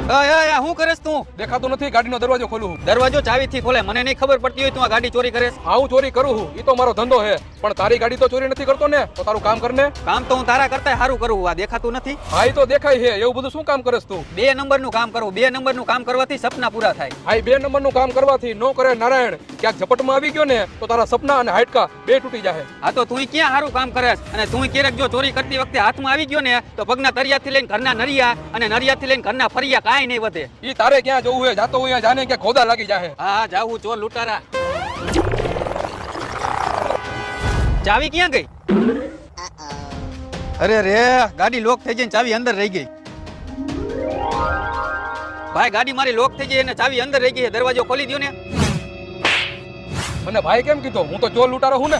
શું કરેસ તું? દેખાતું નથી, ગાડીનો દરવાજો ખોલું હું. દરવાજો ચાવીથી ખોલે, મને નહીં ખબર પડતી હોય તું આ ગાડી ચોરી કરેસ. હા હું ચોરી કરું છું, ઈ તો મારો ધંધો છે, પણ તારી ગાડી તો ચોરી નથી કરતો ને, તો તારું કામ કરને. કામ તો હું તારા કરતા સારું કરું, આ દેખાતું નથી. હા ઈ તો દેખાય છે, એવું બધું શું કામ કરેસ તું? 2 નંબરનું કામ કરું, 2 નંબરનું કામ કરવાથી સપના પૂરા થાય. હા 2 નંબરનું કામ કરવાથી નો કરે નારાયણ, ક્યાંક ઝપટમાં આવી ગયો ને તો તારા સપના અને હાડકા બે તૂટી જાય. આ તો તું ક્યાં સારું કામ કરેસ, અને તું ક્યારેક જો ચોરી કરતી વખતે હાથમાં આવી ગયો ને તો પગના તરિયાથી લઈને ઘરના નરિયા અને નરિયાથી લઈને ઘરના ફરિયા કાંઈ નહીં વધે. ઈ તારે ક્યાં જવું હે? જાતો હું જાને કે ખોદા લાગી જાય. હા જાવું ચોર લૂંટારા. ચાવી ક્યાં ગઈ? અરે રે, ગાડી લોક થઈ ગઈ ને ચાવી અંદર રહી ગઈ. ભાઈ ગાડી મારી લોક થઈ ગઈ અને ચાવી અંદર રહી ગઈ, દરવાજો ખોલી દો ને. મને ભાઈ કેમ કીધો? હું તો ચોર લૂંટારો હું ને.